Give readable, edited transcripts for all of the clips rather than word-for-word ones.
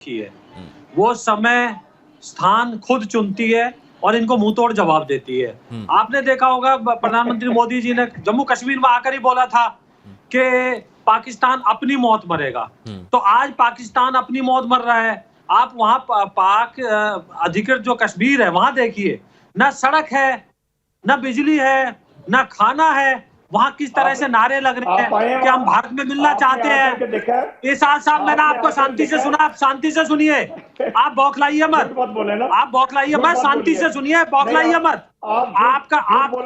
की है, वो समय स्थान खुद चुनती है और इनको मुंह तोड़ जवाब देती है। आपने देखा होगा प्रधानमंत्री मोदी जी ने जम्मू कश्मीर में आकर ही बोला था कि पाकिस्तान अपनी मौत मरेगा। तो आज पाकिस्तान अपनी मौत मर रहा है। आप वहां पाक अधिकृत जो कश्मीर है वहां देखिए, ना सड़क है, ना बिजली है, ना खाना है। वहां किस तरह से नारे लग रहे हैं कि हम भारत में मिलना चाहते हैं। इरशाद साहब, मैंने आपको शांति से सुना, आप शांति से सुनिए, आप बौखलाइए मत, आप बौखलाइए मत, शांति से सुनिए, बौखलाइए मत। आप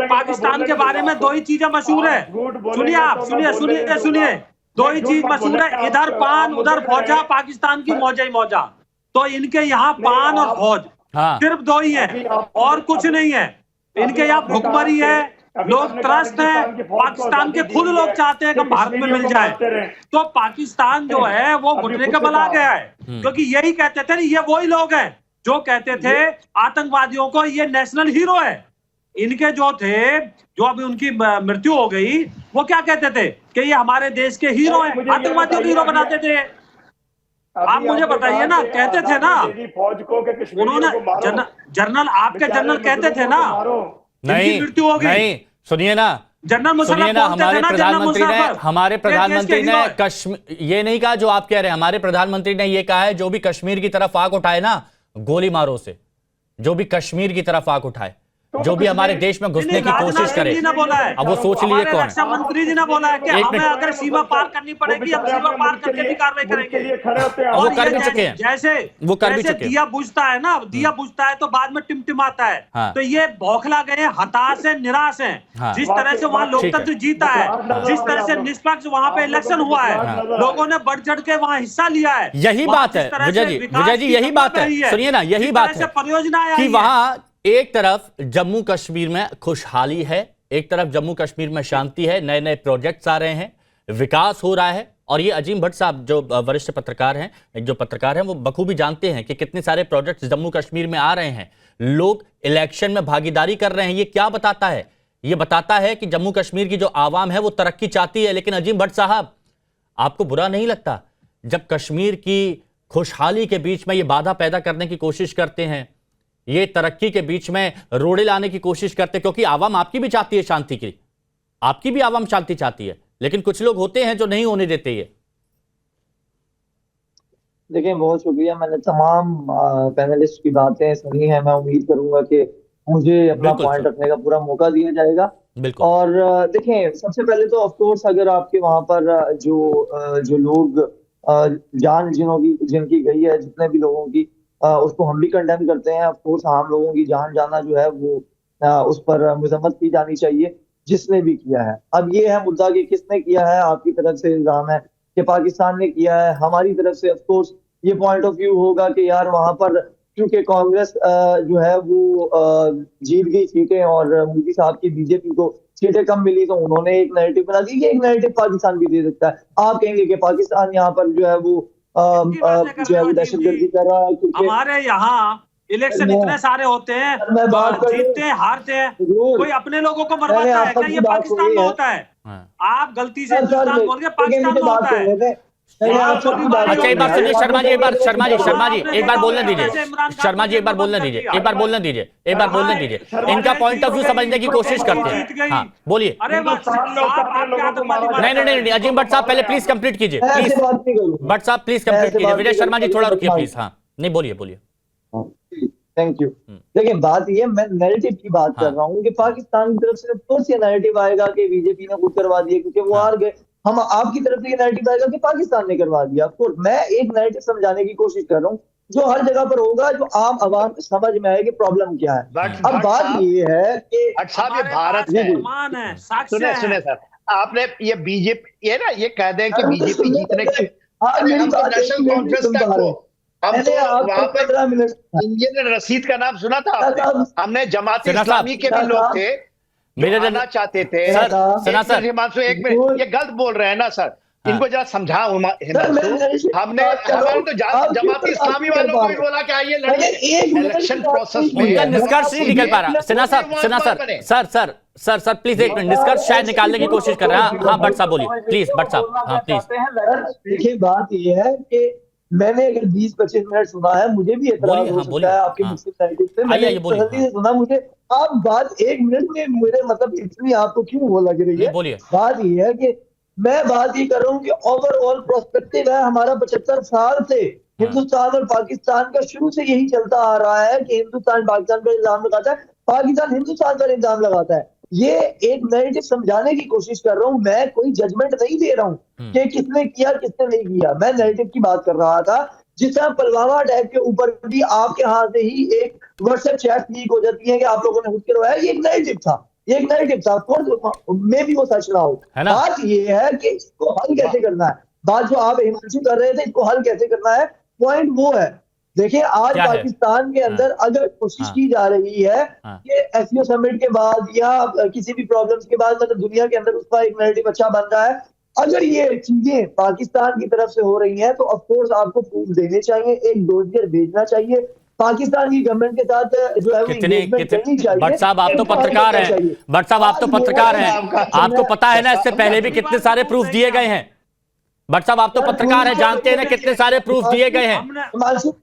पाकिस्तान के बारे में दो ही चीजें मशहूर है, सुनिए आप, सुनिए, दो ही चीज मशहूर है, इधर पान उधर फौजा, पाकिस्तान की मौजा ही मौजा। तो इनके यहाँ पान और फौज सिर्फ दो ही है और कुछ नहीं है। इनके यहाँ भुखमरी है, लोग त्रस्त हैं, पाकिस्तान के खुद लोग चाहते हैं कि हम भारत में मिल जाए। तो पाकिस्तान जो है वो घुटने के बल आ गया है, क्योंकि यही कहते थे, ये वही लोग हैं जो कहते थे आतंकवादियों को ये नेशनल हीरो है। इनके जो थे, जो अभी उनकी मृत्यु हो गई, वो क्या कहते थे कि ये हमारे देश के हीरो हैं, आतंकवादियों को हीरो बनाते थे। आप मुझे बताइए ना, कहते थे ना उन्होंने, जनरल आपके जनरल कहते थे ना, नहीं, मृत्यु हो गई। नहीं, सुनिए ना, जनरल सुनिए ना, हमारे प्रधानमंत्री ने कश्मीर ये नहीं कहा जो आप कह रहे हैं। हमारे प्रधानमंत्री ने ये कहा है जो भी कश्मीर की तरफ आग उठाए ना, गोली मारो उसे। जो भी कश्मीर की तरफ आग उठाए, जो भी हमारे देश में घुसने की कोशिश करे, अब वो सोच लिए कौन है। रक्षा मंत्री जी ने बोला है कि हमें अगर सीमा पार करनी पड़ेगी, हम सीमा पार करके भी कार्रवाई करेंगे। वो कर भी चुके हैं, जैसे वो कर भी चुके हैं। दिया बुझता है ना, दिया बुझता है तो बाद में टिमटिमाता है। तो ये बौखला गए, हताश है, निराश है। जिस तरह से वहाँ लोकतंत्र जीता है, जिस तरह से निष्पक्ष वहाँ पे इलेक्शन हुआ है, लोगों ने बढ़ चढ़ के वहाँ हिस्सा लिया है। यही बात है विजय जी, यही बात है। सुनिए ना, यही बात है परियोजना कि वहां एक तरफ जम्मू कश्मीर में खुशहाली है, एक तरफ जम्मू कश्मीर में शांति है, नए नए प्रोजेक्ट्स आ रहे हैं, विकास हो रहा है। और ये अजीम भट्ट साहब जो वरिष्ठ पत्रकार हैं, वो बखूबी जानते हैं कि कितने सारे प्रोजेक्ट्स जम्मू कश्मीर में आ रहे हैं। लोग इलेक्शन में भागीदारी कर रहे हैं। ये क्या बताता है? ये बताता है कि जम्मू कश्मीर की जो आवाम है वो तरक्की चाहती है। लेकिन अजीम भट्ट साहब, आपको बुरा नहीं लगता जब कश्मीर की खुशहाली के बीच में ये बाधा पैदा करने की कोशिश करते हैं, ये तरक्की के बीच में रोड़े लाने की कोशिश करते? क्योंकि आवाम आपकी भी चाहती है शांति की, आपकी भी आवाम शांति चाहती है, लेकिन कुछ लोग होते हैं जो नहीं होने देते। ये देखिए, बहुत शुक्रिया। मैंने तमाम पैनलिस्ट की बातें सुनी है। मैं उम्मीद करूंगा कि मुझे अपना पॉइंट रखने का पूरा मौका दिया जाएगा। और देखें, सबसे पहले तो ऑफ कोर्स अगर आपके वहां पर जो लोग जान जिनकी गई है, जितने भी लोगों की, उसको हम भी कंडेम करते हैं। ऑफ कोर्स आम लोगों की जान जाना जो है वो उस पर मजम्मत की जानी चाहिए, जिसने भी किया है। अब ये है मुद्दा कि किसने किया है। आपकी तरफ से इल्जाम है कि पाकिस्तान ने किया है, हमारी तरफ से ऑफ कोर्स ये पॉइंट ऑफ व्यू होगा कि यार वहां पर क्योंकि कांग्रेस जो है वो जीत गई सीटें और मोदी साहब की बीजेपी को सीटें कम मिली, तो उन्होंने एक नैरेटिव बना दी। एक नैरेटिव पाकिस्तान भी दे सकता है। आप कहेंगे कि पाकिस्तान यहाँ पर जो है वो दहशतगर्दी कर रहा है। हमारे यहाँ इलेक्शन इतने सारे होते हैं, जीतते हैं, हारते हैं, कोई अपने लोगों को मरवाता है क्या? ये पाकिस्तान में होता है। आप गलती से हिंदुस्तान बोल के पाकिस्तान में होता है। अच्छा, एक बार सुनिए शर्मा जी, एक बार बोलने दीजिए। शर्मा जी, एक बार बोलने दीजिए। इनका पॉइंट ऑफ व्यू समझने की कोशिश करते हैं। हाँ, बोलिए। नहीं, अजीम भट्ट साहब पहले प्लीज कंप्लीट कीजिए, प्लीज। भट्ट साहब प्लीज कंप्लीट कीजिए। विजय शर्मा जी थोड़ा रुकिए प्लीज। हाँ, नहीं, बोलिए। Thank you. देखिए, बात ये, मैं नैरेटिव की बात कर रहा हूँ कि पाकिस्तान की तरफ से तो ये नैरेटिव आएगा कि बीजेपी ने खुद करवा दिया क्योंकि वो हार गए। हम आपकी तरफ से ये नैरेटिव आएगा कि पाकिस्तान ने करवा दिया। ऑफकोर्स मैं एक नैरेटिव समझाने की कोशिश कर रहा हूँ जो हर जगह पर होगा, जो आम आवाम समझ में आए कि प्रॉब्लम क्या है। अब बात ये है कि साहब, ये भारत है। सुने सर, आपने ये बीजेपी ये कह दें कि बीजेपी जीतने की नेशनल कॉन्फ्रेंस तक हम तो वहां पर इंडियन रसीद का नाम सुना था आपने? हमने जमात इस्लामी के भी लोग थे, मेरे जाना चाहते थे। हिमांशु, एक मिनट, ये गलत बोल रहे हैं ना सर, इनको जरा समझाओ। हमने तो जमात इस्लामी वालों को भी बोला कि आइए लड़िए इलेक्शन प्रोसेस में। उनका निष्कर्ष नहीं निकल पा रहा। सिन्हा सर प्लीज एक मिनट, निष्कर्ष शायद निकालने की कोशिश कर रहे हैं। हाँ, भट्ट साहब बोलिए प्लीज। भट्ट साहब, हाँ प्लीज। देखिए, बात ये है कि मैंने अगर 20-25 मिनट सुना है, मुझे भी एतराज हो सकता है आपके मुस्लिम नैरेटिव पे। मैंने तसल्ली से सुना, मुझे आप बात 1 मिनट में मेरे मतलब इतनी आपको क्यों वो लग रही है? बात ये है कि मैं बात ये कर रहा हूँ कि ओवरऑल प्रोस्पेक्टिव है हमारा 75 साल से हिंदुस्तान और पाकिस्तान का शुरू से यही चलता आ रहा है कि हिंदुस्तान पाकिस्तान पर इल्जाम लगाता है, पाकिस्तान हिंदुस्तान पर इल्जाम लगाता है। ये एक नैरेटिव समझाने की कोशिश कर रहा हूँ, मैं कोई जजमेंट नहीं दे रहा हूँ कि किसने किया किसने नहीं किया। मैं नैरेटिव की बात कर रहा था। जिस तरह पुलवामा अटैक के ऊपर भी आपके हाथ से ही एक व्हाट्सएप चैट लीक हो जाती है कि आप लोगों ने खुद करवाया, ये एक नैरेटिव था, ये एक नैरेटिव था। मैं भी वो सच रहा हूँ। बात ये है कि इसको हल कैसे करना है, बात जो आप हिमांशु कर रहे थे, इसको हल कैसे करना है, पॉइंट वो है। देखिए आज पाकिस्तान के अंदर अगर कोशिश की जा रही है कि एससीओ समिट के बाद या किसी भी प्रॉब्लम्स के बाद मतलब दुनिया के अंदर उसका एक नैरेटिव अच्छा बन रहा है, अगर ये चीजें पाकिस्तान की तरफ से हो रही हैं तो ऑफ कोर्स आपको प्रूफ देने चाहिए, एक डोजियर भेजना चाहिए, पाकिस्तान की गवर्नमेंट के साथ जो है वो एंगेजमेंट करनी चाहिए। भट्ट साहब आप तो पत्रकार हैं, भट्ट साहब आप तो पत्रकार हैं, आपको पता है ना इससे पहले भी कितने सारे प्रूफ दिए गए हैं। भट्ट साहब आप तो पत्रकार हैं, जानते हैं ना कितने सारे प्रूफ दिए गए हैं।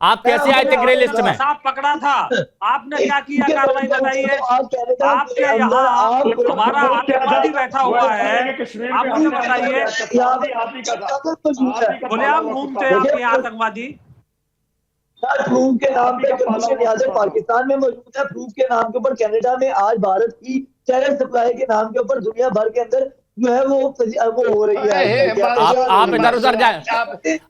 आप कैसे आए थे ग्रे लिस्ट में? सांप पकड़ा था, आपने क्या किया, कार्रवाई बताइए। आपके यहाँ हमारा आतंकवादी बैठा हुआ है, आप मुझे बताइए, खुलेआम घूमते हैं आपके आतंकवादी। प्रूफ के नाम पे कमीशन याद है पाकिस्तान में मौजूद है, प्रूफ के नाम के ऊपर कनाडा में आज भारत की टेरर सप्लाई के नाम के ऊपर दुनिया भर के अंदर जो है वो हो रही है। आप इधर उधर जाए,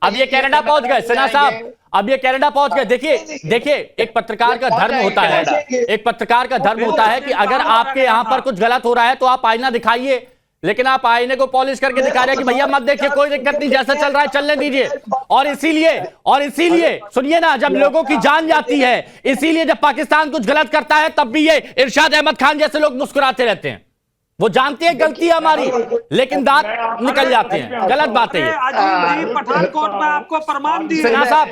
अब ये कनाडा पहुंच गए सिन्हा साहब, अब ये कनाडा पहुंच गए। देखिए एक पत्रकार का धर्म होता है, एक पत्रकार का धर्म होता है कि अगर आपके यहाँ पर कुछ गलत हो रहा है तो आप आईना दिखाइए, लेकिन आप आईने को पॉलिश करके दिखा रहे हैं कि भैया मत देखिए, कोई दिक्कत नहीं, जैसा चल रहा है चलने दीजिए। और इसीलिए सुनिए ना, जब लोगों की जान जाती है, इसीलिए जब पाकिस्तान कुछ गलत करता है तब भी ये इरशाद अहमद खान जैसे लोग मुस्कुराते रहते हैं। वो जानते हैं गलती है हमारी, लेकिन दांत निकल जाते हैं। गलत बात है ये। पठानकोट में आपको प्रमाण दिए। सिन्हा साहब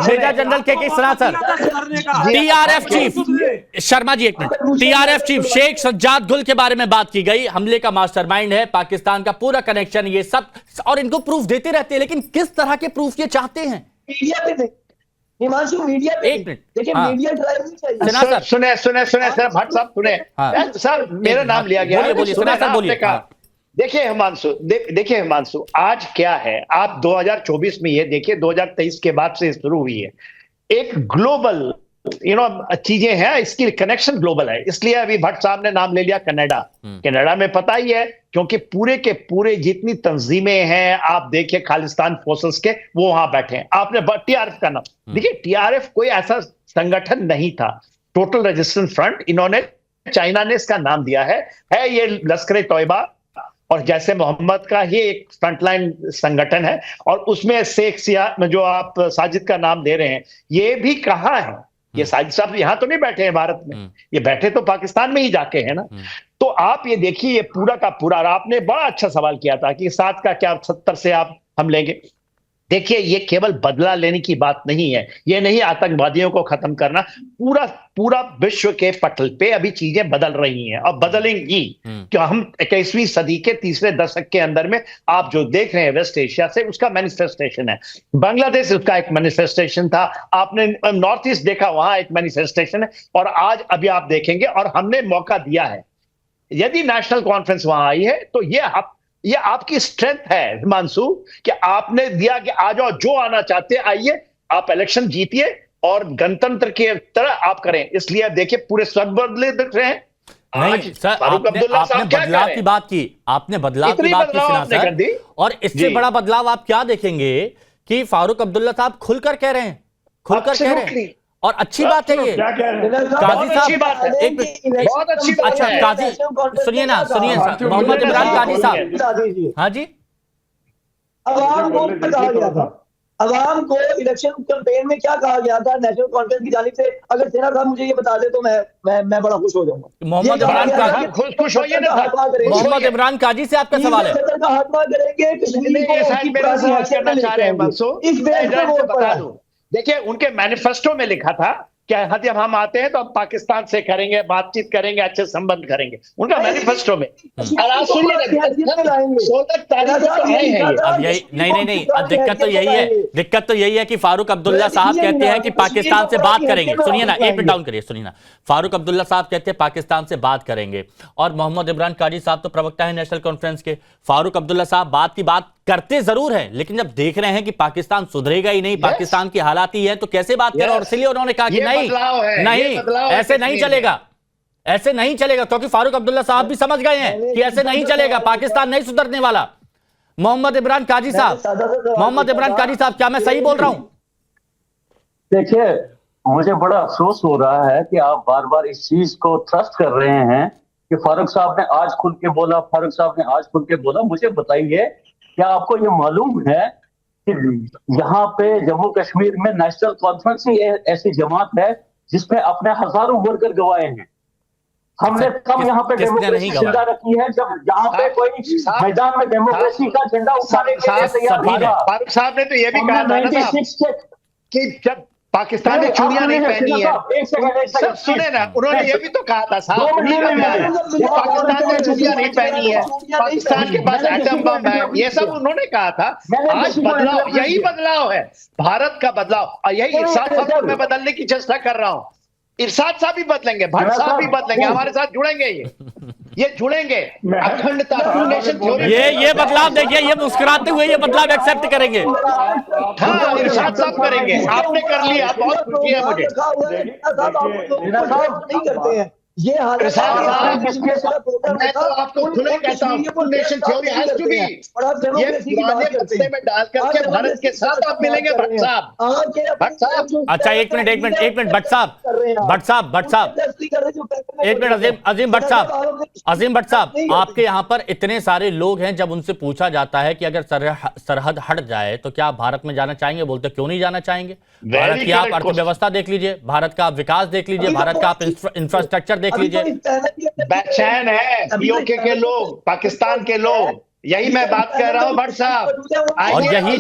major general K Sinha sir, TRF chief Sharma ji, एक minute, TRF chief Sheikh Sajjad Gul के बारे में बात की गई, हमले का मास्टरमाइंड है, पाकिस्तान का पूरा कनेक्शन, ये सब, और इनको प्रूफ देते रहते हैं, लेकिन किस तरह के प्रूफ ये चाहते हैं? मीडिया पे हिमांशु, मीडिया एक मिनट देखिए, मीडिया ड्राइव नहीं चाहिए। सुने सर, भट्ट साहब सुने सर, मेरा नाम लिया गया। देखिए हिमांशु, आज क्या है, आप 2024 में ये देखिए, 2023 के बाद से शुरू हुई है एक ग्लोबल चीजें हैं, इसकी कनेक्शन ग्लोबल है। इसलिए अभी भट्ट साहब ने नाम ले लिया कनाडा। कनाडा में पता ही है, क्योंकि पूरे के पूरे जितनी तंजीमें हैं, आप देखिए खालिस्तान फोर्सेस के, वो वहां बैठे हैं। आपने टीआरएफ का नाम देखिए, टीआरएफ कोई ऐसा संगठन नहीं था, टोटल रेजिस्टेंस फ्रंट, इन्होंने चाइना ने इसका नाम दिया है ये लश्कर तोयबा और जैसे मोहम्मद का ही एक फ्रंटलाइन संगठन है। और उसमें शेख सिया जो आप साजिद का नाम दे रहे हैं, ये भी कहाँ है? ये साजिद साहब यहाँ तो नहीं बैठे हैं भारत में, ये बैठे तो पाकिस्तान में ही जाके है ना। तो आप ये देखिए, ये पूरा का पूरा, आपने बड़ा अच्छा सवाल किया था कि 7 का क्या 70 से आप हम लेंगे। देखिए ये केवल बदला लेने की बात नहीं है, ये नहीं आतंकवादियों को खत्म करना, पूरा विश्व के पटल पे अभी चीजें बदल रही हैं और बदलेंगी। कि हम 21वीं सदी के तीसरे दशक के अंदर में आप जो देख रहे हैं वेस्ट एशिया से, उसका मैनिफेस्टेशन है। बांग्लादेश उसका एक मैनिफेस्टेशन था, आपने नॉर्थ ईस्ट देखा, वहां एक मैनिफेस्टेशन है, और आज अभी आप देखेंगे, और हमने मौका दिया है। यदि नेशनल कॉन्फ्रेंस वहां आई है तो ये आपकी स्ट्रेंथ है हिमांशु, कि आपने दिया कि आ जाओ, जो आना चाहते आइए, आप इलेक्शन जीतिए और गणतंत्र की तरह आप करें। इसलिए आप देखिए पूरे स्वर्ग बदले दिख रहे हैं। नहीं सर, आपने बदलाव की बात की, आपने बदलाव की बात की सिन्हा सर, और इससे बड़ा बदलाव आप क्या देखेंगे कि फारूक अब्दुल्ला साहब खुलकर कह रहे हैं, और अच्छी बात है ये। काजी साहब एक बहुत अच्छी बात अच्छा है। काजी सुनिए मोहम्मद इमरान काजी साहब, हाँ जी। अवाम को कहा गया था, अवाम को इलेक्शन कैंपेन में क्या कहा गया था नेशनल कॉन्फ्रेंस की जानिब से? अगर सेना साहब मुझे ये बता दे तो मैं बड़ा खुश हो जाऊंगा। मोहम्मद इमरान काजी, खुश होइए ना। मोहम्मद इमरान काजी से आपका सवाल है। का हाथमा करेंगे, देखिए उनके मैनिफेस्टो में लिखा था क्या जब हम आते हैं तो हम पाकिस्तान से करेंगे, बातचीत करेंगे, अच्छे संबंध करेंगे, उनका मैनिफेस्टो में। और आप सुनिए, 16 तारीख को तो आए हैं ये। अब यही नहीं, अब दिक्कत तो यही है कि फारूक अब्दुल्ला साहब कहते हैं कि पाकिस्तान से बात करेंगे। सुनिए ना, एक मिनट डाउन करिए, सुनिए ना। फारूक अब्दुल्ला साहब कहते हैं पाकिस्तान से बात करेंगे, और मोहम्मद इमरान काजी साहब तो प्रवक्ता है नेशनल कॉन्फ्रेंस के। फारूक अब्दुल्ला साहब बात की बात करते जरूर हैं, लेकिन जब देख रहे हैं कि पाकिस्तान सुधरेगा ही नहीं, पाकिस्तान की हालात ही है, तो कैसे बात करें। और इसलिए उन्होंने कहा कि नहीं, ऐसे नहीं चलेगा, ऐसे नहीं चलेगा, क्योंकि फारूक अब्दुल्ला साहब भी समझ गए हैं कि ऐसे नहीं चलेगा, पाकिस्तान नहीं सुधरने वाला। मोहम्मद इमरान काजी साहब, क्या मैं सही बोल रहा हूं? देखिए, मुझे बड़ा अफसोस हो रहा है कि आप बार बार इस चीज को ट्रस्ट कर रहे हैं कि फारूक साहब ने आज खुल के बोला। मुझे बताइए, क्या आपको ये मालूम है कि यहाँ पे जम्मू कश्मीर में नेशनल कॉन्फ्रेंस ही ऐसी जमात है जिसमें अपने हजारों वर्कर गवाए हैं। हमने कब यहाँ पे डेमोक्रेसी जिंदा रखी है जब यहाँ पे कोई मैदान में डेमोक्रेसी का झंडा उठाने के लिए तैयार था। फारूक साहब ने तो ये भी कहा था ना कि जब पाकिस्तान ने चूड़ियां नहीं पहनी है, सब सुने ना, उन्होंने ये भी तो कहा था साहब, पाकिस्तान ने चूड़ियां नहीं पहनी है, पाकिस्तान के पास एटम बम है, ये सब उन्होंने कहा था। आज बदलाव, यही बदलाव है, भारत का बदलाव, और यही इरशाद साहब को मैं बदलने की चेष्टा कर रहा हूँ। इरशाद साहब भी बदलेंगे, भट्ट साहब भी बदलेंगे, हमारे साथ जुड़ेंगे, ये जुड़ेंगे। अखंडता, टू नेशन थ्योरी, ये बदलाव देखिए, ये मुस्कुराते हुए ये बदलाव एक्सेप्ट करेंगे। हाँ, इरशाद साहब करेंगे, आपने कर लिया, बहुत खुशी है मुझे। नहीं करते हैं ये हाल। मैं तो आपको खुले कहता हूँ, two nation theory has to be. ये पुराने बक्से में डाल करके भारत के साथ आप मिलेंगे भट्ट साहब। अच्छा, एक मिनट भट्ट साहब, एक मिनट, अजीम भट्ट साहब, आपके यहाँ पर इतने सारे लोग हैं, जब उनसे पूछा जाता है कि अगर सरहद हट जाए तो क्या आप भारत में जाना चाहेंगे, बोलते क्यों नहीं जाना चाहेंगे। भारत की आप अर्थव्यवस्था देख लीजिए, भारत का विकास देख लीजिए, भारत का आप इंफ्रास्ट्रक्चर देख लीजिए। बेचैन है पीओके के लोग, पाकिस्तान के लोग, यही मैं बात कर रहा हूं भट्ट साहब। और यही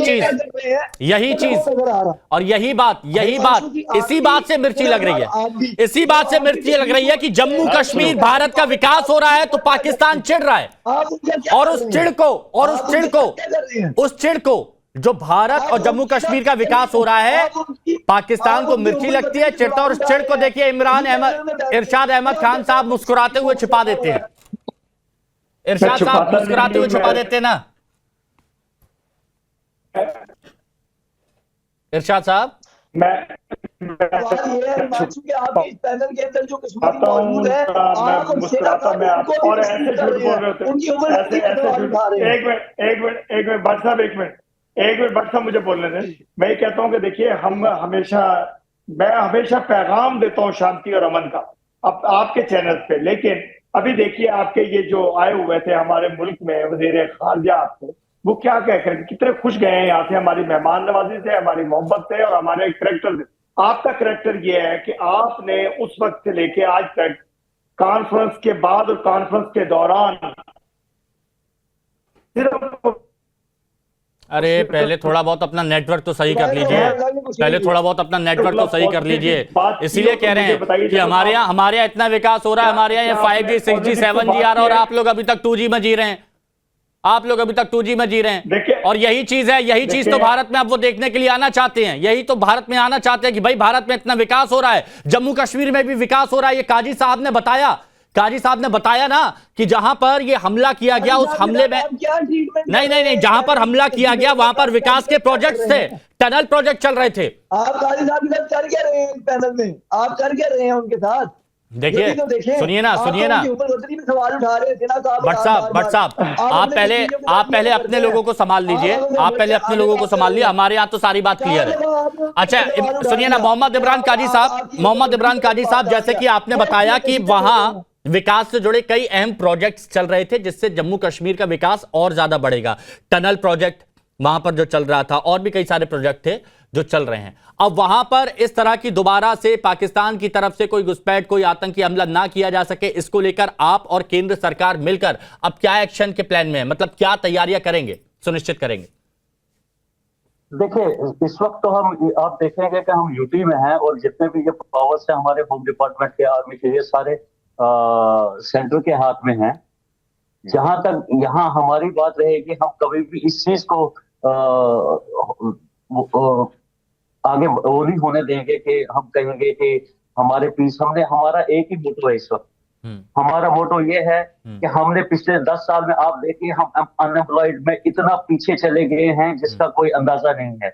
चीज और यही बात इसी बात से मिर्ची लग रही है, कि जम्मू कश्मीर भारत का विकास हो रहा है तो पाकिस्तान चिढ़ रहा है, और उस चिढ़ को जो भारत और जम्मू कश्मीर का विकास हो रहा है, पाकिस्तान को मिर्ची लगती है, चिढ़ता। और उस चिढ़ को देखिए इरशाद अहमद खान साहब मुस्कुराते हुए छिपा देते हैं। इरशाद साहब मुस्कुराते हुए छुपा देते ना। इरशाद साहब, आप इस पैनल के अंदर जो कश्मीरी मौजूद है, आप एक मिनट भट्ट साहब, मुझे बोलने दें। मैं ये कहता हूं कि देखिए, मैं हमेशा पैगाम देता हूं शांति और अमन का अब आपके चैनल पे, लेकिन अभी देखिए आपके ये जो आए हुए थे हमारे मुल्क में वज़ीर खारजा आपको, वो क्या कह कर कितने खुश गए हैं यहाँ से, हमारी मेहमान नवाजी से, हमारी मोहब्बत से और हमारे करैक्टर से। आपका करैक्टर ये है कि आपने उस वक्त से लेके आज तक, कॉन्फ्रेंस के बाद और कॉन्फ्रेंस के दौरान, सिर्फ अरे पहले थोड़ा बहुत अपना नेटवर्क तो सही कर लीजिए, इसीलिए कह रहे हैं कि हमारे यहाँ इतना विकास हो रहा है, हमारे यहाँ 5G 6G 7G आ रहा है, और आप लोग अभी तक 2G में जी रहे हैं। और यही चीज तो भारत में अब वो देखने के लिए आना चाहते हैं, कि भाई भारत में इतना विकास हो रहा है, जम्मू कश्मीर में भी विकास हो रहा है। ये काजी साहब ने बताया ना कि जहां पर ये हमला किया गया, उस हमले में नहीं, जहां पर हमला किया गया वहां पर विकास के प्रोजेक्ट्स थे, टनल प्रोजेक्ट चल रहे थे। आप काजी साहब के साथ कर क्या रहे हैं पैनल में, आप कर क्या रहे हैं उनके साथ? देखिए, सुनिए ना भट्ट साहब, आप पहले अपने लोगों को संभाल लीजिए, हमारे यहाँ तो सारी बात क्लियर है। अच्छा सुनिए ना, मोहम्मद इमरान काजी साहब, जैसे कि आपने बताया कि वहां विकास से जुड़े कई अहम प्रोजेक्ट्स चल रहे थे, जिससे जम्मू कश्मीर का विकास और ज्यादा बढ़ेगा। टनल प्रोजेक्ट वहां पर जो चल रहा था, और भी कई सारे प्रोजेक्ट थे जो चल रहे हैं। अब वहां पर इस तरह की दोबारा से पाकिस्तान की तरफ से कोई घुसपैठ, कोई आतंकी हमला ना किया जा सके, इसको लेकर आप और केंद्र सरकार मिलकर अब क्या एक्शन के प्लान में है, मतलब क्या तैयारियां करेंगे, सुनिश्चित करेंगे? देखिए, इस वक्त तो हम आप देखेंगे कि हम यूटी में हैं और जितने भी ये पावर्स हैं हमारे होम डिपार्टमेंट के, आर्मी के, ये सारे सेंटर के हाथ में हैं। जहां तक यहाँ हमारी बात रहेगी, हम कभी भी इस चीज को आगे वो नहीं होने देंगे कि हम कहेंगे कि हमारे पीस, हमारा एक ही मोटो है इस वक्त। हमारा मोटो ये है कि हमने पिछले 10 साल में, आप देखिए, हम अनएम्प्लॉयड में इतना पीछे चले गए हैं जिसका कोई अंदाजा नहीं है।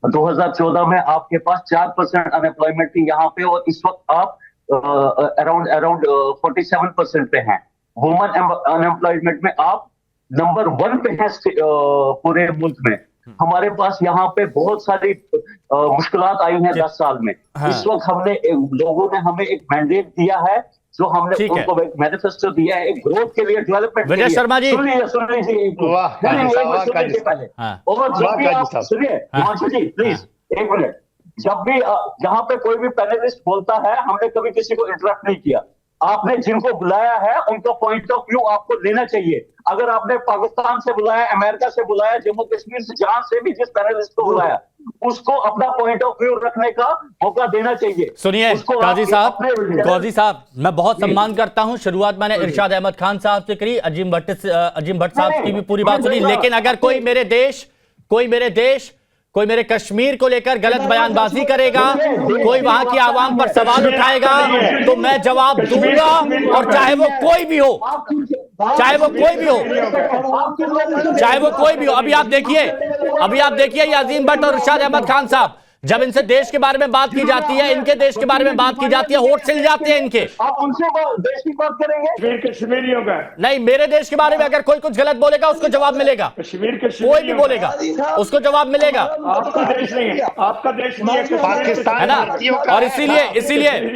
2014 में आपके पास 4% अनएम्प्लॉयमेंट थी यहाँ पे, और इस वक्त आप अराउंड 47% पे हैं। वुमन अनएम्प्लॉयमेंट में आप नंबर 1 पे हैं पूरे मुल्क में। हमारे पास यहाँ पे बहुत सारी मुश्किलात आई हैं 10 साल में। इस वक्त लोगों ने हमें एक मैंडेट दिया है, जो हमने उनको एक मैनिफेस्टो दिया है, एक ग्रोथ के लिए, डेवलपमेंट के लिए। विजय शर्मा जी, सुन लीजिए और सुनिए हिमांशु जी, प्लीज एक मिनट। जब भी जहाँ पे कोई भी पैनलिस्ट बोलता है, हमने कभी किसी को इंटरप्ट नहीं किया। आपने जिनको बुलाया है उनका पॉइंट ऑफ व्यू आपको लेना चाहिए। अगर आपने पाकिस्तान से बुलाया, अमेरिका से बुलाया, जम्मू कश्मीर से, जहां से भी जिस पैनलिस्ट को बुलाया, उसको अपना पॉइंट ऑफ व्यू रखने का मौका देना चाहिए। सुनिए काजी साहब, मैं बहुत सम्मान करता हूं। शुरुआत मैंने इरशाद अहमद खान साहब से करी, अजीम भट्ट साहब की भी पूरी बात सुनी, लेकिन अगर कोई मेरे देश, कोई मेरे कश्मीर को लेकर गलत बयानबाजी करेगा, कोई वहां की आवाम पर सवाल उठाएगा, तो मैं जवाब दूंगा, और चाहे वो कोई भी हो। अभी आप देखिए ये अजीम भट्ट और इरशाद अहमद खान साहब, जब इनसे देश के बारे में बात की जाती है, इनके देश के बारे में बात की जाती है, होठ सिल जाते हैं इनके। आप उनसे देश की बात करेंगे? कश्मीरियों का नहीं, मेरे देश के बारे में अगर कोई कुछ गलत बोलेगा उसको जवाब मिलेगा। कश्मीर के कोई भी बोलेगा उसको जवाब मिलेगा। आपका देश नहीं है, आपका देश नहीं है, पाकिस्तान है ना। और इसीलिए